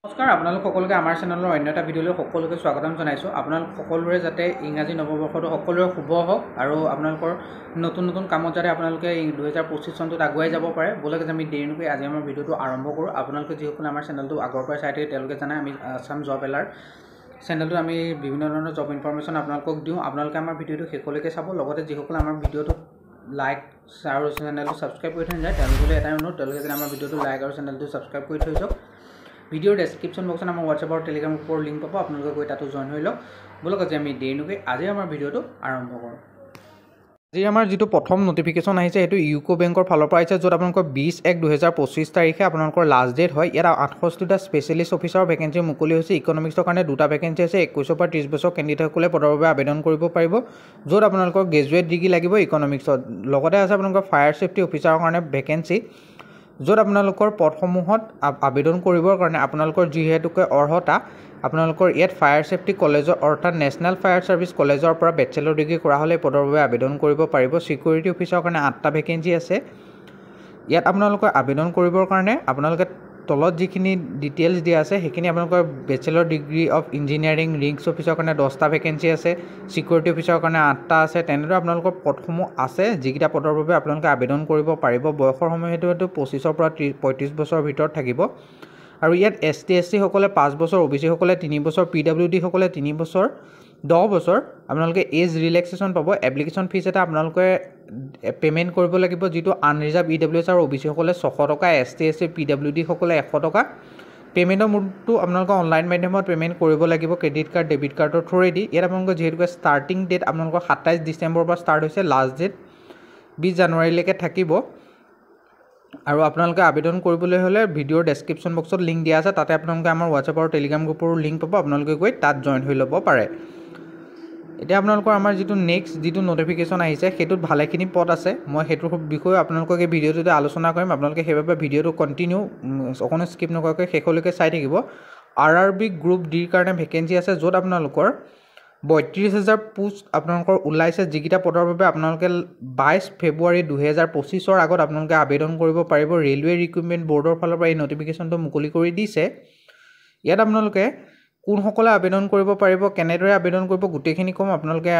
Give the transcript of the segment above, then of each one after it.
নমস্কাৰ আপোনালোক সকলোকে আমাৰ চেনেলৰ অন্য এটা ভিডিঅ'লৈ সকলোকে স্বাগতম জনাইছোঁ। আপোনালোক সকলোৰে যাতে ইংৰাজী নৱবৰ্ষটো সকলোৰে শুভ হওক আৰু আপোনালোকৰ নতুন নতুন কামত যাতে আপোনালোকে 2025 চনটোত আগুৱাই যাব পাৰে। বলক আমি দেৰি নকৰি আজি আমাৰ ভিডিঅ'টো আৰম্ভ কৰোঁ। আপোনালোকে যিসকলে আমাৰ চেনেলটো আগৰ পৰাই চাই থাকে তেওঁলোকে জানে আমি আছাম জব এলাৰ্ট চেনেলটো আমি বিভিন্ন ধৰণৰ জব ইনফৰমেশ্যন আপোনালোকক দিওঁ। আপোনালোকে আমাৰ ভিডিঅ'টো শেষলৈকে চাব। লগতে যিসকলে আমাৰ ভিডিঅ'টো লাইক আৰু চেনেলটো ছাবস্ক্ৰাইব কৰি থৈ যায় তেওঁলোকলৈ এটাই অনুৰোধ, তেওঁলোকে যেন আমাৰ ভিডিঅ'টো লাইক আৰু চেনেলটো ছাবস্ক্ৰাইব কৰি থৈ যাওক। ভিডিঅ'ৰ ডেছক্ৰিপশ্যন বক্সত আমাৰ হোৱাটছআপ আৰু টেলিগ্ৰাম গ্ৰুপৰ লিংক পাব, আপোনালোকে গৈ তাতো জইন হৈ লওক। বলক আজি আমি দেৰি নকৰি আজি আমাৰ ভিডিঅ'টো আৰম্ভ কৰোঁ। আজি আমাৰ যিটো প্ৰথম নটিফিকেশ্যন আহিছে সেইটো ইউকো বেংকৰ ফালৰ পৰা আহিছে, য'ত আপোনালোকৰ 20/1/2025 তাৰিখে আপোনালোকৰ লাষ্ট ডেট হয়। ইয়াত 68টা স্পেচিয়েলিষ্ট অফিচাৰৰ ভেকেঞ্চি মুকলি হৈছে। ইকনমিক্সৰ কাৰণে 2টা ভেকেঞ্চি আছে। 21 পৰা 30 বছৰ কেণ্ডিডেটসকলে পদৰ বাবে আবেদন কৰিব পাৰিব, য'ত আপোনালোকৰ গ্ৰেজুৱেট ডিগ্ৰী লাগিব ইকনমিক্সত। লগতে আছে আপোনালোকৰ ফায়াৰ ছেফটি অফিচাৰৰ কাৰণে ভেকেঞ্চি, য'ত আপোনালোকৰ পদসমূহত আবেদন কৰিবৰ কাৰণে আপোনালোকৰ যিহেতুকে অৰ্হতা আপোনালোকৰ ইয়াত ফায়াৰ ছেফটি কলেজৰ অৰ্থাৎ নেশ্যনেল ফায়াৰ ছাৰ্ভিচ কলেজৰ পৰা বেচেলৰ ডিগ্ৰী কৰা হ'লে পদৰ বাবে আবেদন কৰিব পাৰিব। ছিকিউৰিটি অফিচাৰৰ কাৰণে 8টা ভেকেঞ্চি আছে। ইয়াত আপোনালোকৰ আবেদন কৰিবৰ কাৰণে আপোনালোকে তলত যিখিনি ডিটেইলছ দিয়া আছে সেইখিনি আপোনালোকৰ bachelor degree of engineering rings অফিচৰ কাৰণে 10টা ভেকেঞ্চি আছে। ছিকিউৰিটি অফিচাৰৰ কাৰণে 8টা আছে। তেনেদৰে আপোনালোকৰ পদসমূহ আছে যিকেইটা পদৰ বাবে আপোনালোকে আবেদন কৰিব পাৰিব। বয়সৰ সময়টো 25 পৰা 35 বছৰৰ ভিতৰত থাকিব। আৰু ইয়াত ST SC সকলে 5 বছৰ, OBC সকলে 3 বছৰ, PWD সকলে 3 বছৰ, 10 বছৰ আপোনালোকে এজ ৰিলেক্সেশ্যন পাব। এপ্লিকেশ্যন ফিজ এটা আপোনালোকে পে'মেণ্ট কৰিব লাগিব, যিটো আনৰিজাৰ্ভ EWS আৰু OBC সকলে 600 টকা, ST SC PWD সকলে 100 টকা। পে'মেণ্টৰ মোডটো আপোনালোকে অনলাইন মাধ্যমত পে'মেণ্ট কৰিব লাগিব, ক্ৰেডিট কাৰ্ড ডেবিট কাৰ্ডৰ থ্ৰুৱেদি। ইয়াত আপোনালোকৰ যিহেতুকে ষ্টাৰ্টিং ডেট আপোনালোকৰ 27 ডিচেম্বৰৰ পৰা ষ্টাৰ্ট হৈছে, লাষ্ট ডেট 20 জানুৱাৰীলৈকে থাকিব। আৰু আপোনালোকে আবেদন কৰিবলৈ হ'লে ভিডিঅ'ৰ ডেছক্ৰিপশ্যন বক্সত লিংক দিয়া আছে, তাতে আপোনালোকে আমাৰ হোৱাটছআপ আৰু টেলিগ্ৰাম গ্ৰুপৰ লিংক পাব, আপোনালোকে গৈ তাত জইন হৈ ল'ব পাৰে। এতিয়া আপোনালোকৰ আমাৰ যিটো নেক্সট যিটো নটিফিকেশ্যন আহিছে সেইটোত ভালেখিনি পদ আছে। মই সেইটোৰ বিষয়ে আপোনালোকক এই ভিডিঅ'টোতে আলোচনা কৰিম। আপোনালোকে সেইবাবে ভিডিঅ'টো কণ্টিনিউ অকণো স্কিপ নকৰাকৈ শেষলৈকে চাই থাকিব। RRB গ্ৰুপ ডিৰ কাৰণে ভেকেঞ্চি আছে, য'ত আপোনালোকৰ 32,000 পোষ্ট আপোনালোকৰ ওলাইছে, যিকেইটা পদৰ বাবে আপোনালোকে 22 ফেব্ৰুৱাৰী 2025 আগত আপোনালোকে আবেদন কৰিব পাৰিব। ৰেলৱে ৰিক্ৰুটমেণ্ট বৰ্ডৰ ফালৰ পৰা এই নটিফিকেশ্যনটো মুকলি কৰি দিছে। ইয়াত আপোনালোকে কোনসকলে আবেদন কৰিব পাৰিব, কেনেদৰে আবেদন কৰিব, গোটেইখিনি ক'ম। আপোনালোকে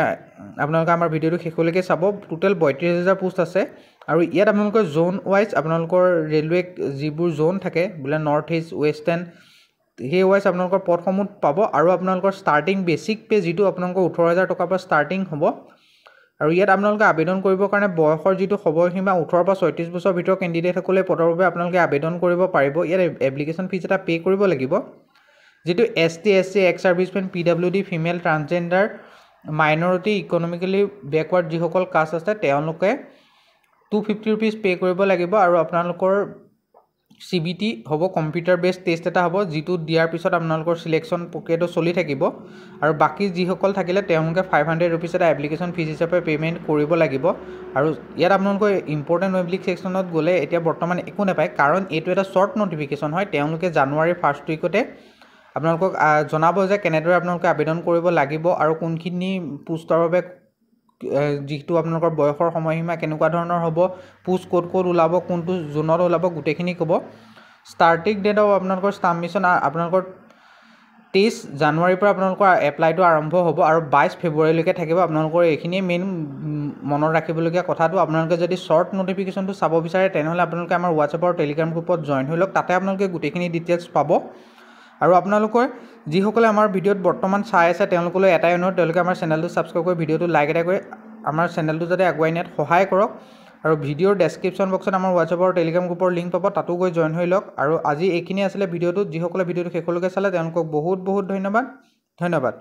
আমাৰ ভিডিঅ'টো শেষলৈকে চাব। টোটেল 32,000 পোষ্ট আছে। আৰু ইয়াত আপোনালোকৰ জ'ন ৱাইজ আপোনালোকৰ ৰেলৱে যিবোৰ জ'ন থাকে বোলে নৰ্থ ইষ্ট, ৱেষ্টাৰ্ণ, সেই ৱাইজ আপোনালোকৰ পদসমূহ পাব। আৰু আপোনালোকৰ ষ্টাৰ্টিং বেচিক পে যিটো আপোনালোকৰ 18,000 টকাৰ পৰা ষ্টাৰ্টিং হ'ব। আৰু ইয়াত আপোনালোকে আবেদন কৰিবৰ কাৰণে বয়সৰ যিটো সময়সীমা 18 পৰা 36 বছৰ ভিতৰৰ কেণ্ডিডেটসকলে পদৰ বাবে আপোনালোকে আবেদন কৰিব পাৰিব। ইয়াত এপ্লিকেশ্যন ফিজ এটা পে' কৰিব লাগিব, যিটো ST SC x servicemen, PWD, female, transgender, minority, economically backward যিসকল কাষ্ট আছে তেওঁলোকে 250 ৰুপিজ পে' কৰিব লাগিব। আৰু আপোনালোকৰ CBT হ'ব, কম্পিউটাৰ বেছড টেষ্ট এটা হ'ব, যিটো দিয়াৰ পিছত আপোনালোকৰ চিলেকশ্যন প্ৰক্ৰিয়াটো চলি থাকিব। আৰু বাকী যিসকল থাকিলে তেওঁলোকে 500 ৰুপিজ এটা এপ্লিকেশ্যন ফিজ হিচাপে পে'মেণ্ট কৰিব লাগিব। আৰু ইয়াত আপোনালোকৰ ইম্পৰ্টেণ্ট ৱেবলিক ছেকশ্যনত গ'লে এতিয়া বৰ্তমান একো নাপায়, কাৰণ এইটো এটা শ্বৰ্ট নটিফিকেশ্যন হয়। তেওঁলোকে জানুৱাৰীৰ ফাৰ্ষ্ট উইকতে আপোনালোকক জনাব যে কেনেদৰে আপোনালোকে আবেদন কৰিব লাগিব আৰু কোনখিনি পোষ্টৰ বাবে যিটো আপোনালোকৰ বয়সৰ সময়সীমা কেনেকুৱা ধৰণৰ হ'ব, পোষ্ট ক'ত ক'ত ওলাব, কোনটো জোনত ওলাব, গোটেইখিনি ক'ব। ষ্টাৰ্টিং ডেট অফ আপোনালোকৰ ছাবমিশ্যন আপোনালোকৰ 23 জানুৱাৰীৰ পৰা আপোনালোকৰ এপ্লাইটো আৰম্ভ হ'ব আৰু 22 ফেব্ৰুৱাৰীলৈকে থাকিব। আপোনালোকৰ এইখিনিয়ে মেইন মনত ৰাখিবলগীয়া কথাটো। আপোনালোকে যদি শ্বৰ্ট নটিফিকেশ্যনটো চাব বিচাৰে তেনেহ'লে আপোনালোকে আমাৰ হোৱাটছআপ আৰু টেলিগ্ৰাম গ্ৰুপত জইন হৈ লওক, তাতে আপোনালোকে গোটেইখিনি ডিটেইলছ পাব। আৰু আপোনালোকৰ যিসকলে আমাৰ ভিডিঅ'ত বৰ্তমান চাই আছে তেওঁলোকলৈ এটাই অনুৰোধ, তেওঁলোকে আমাৰ চেনেলটো ছাবস্ক্ৰাইব কৰি ভিডিঅ'টো লাইক এটা কৰি আমাৰ চেনেলটো যাতে আগুৱাই নিয়াত সহায় কৰক। আৰু ভিডিঅ'ৰ ডেছক্ৰিপশ্যন বক্সত আমাৰ হোৱাটছআপ আৰু টেলিগ্ৰাম গ্ৰুপৰ লিংক পাব, তাতো গৈ জইন হৈ লওক। আৰু আজি এইখিনি আছিলে ভিডিঅ'টোত। যিসকলে ভিডিঅ'টো শেষলৈকে চালে তেওঁলোকক বহুত বহুত ধন্যবাদ।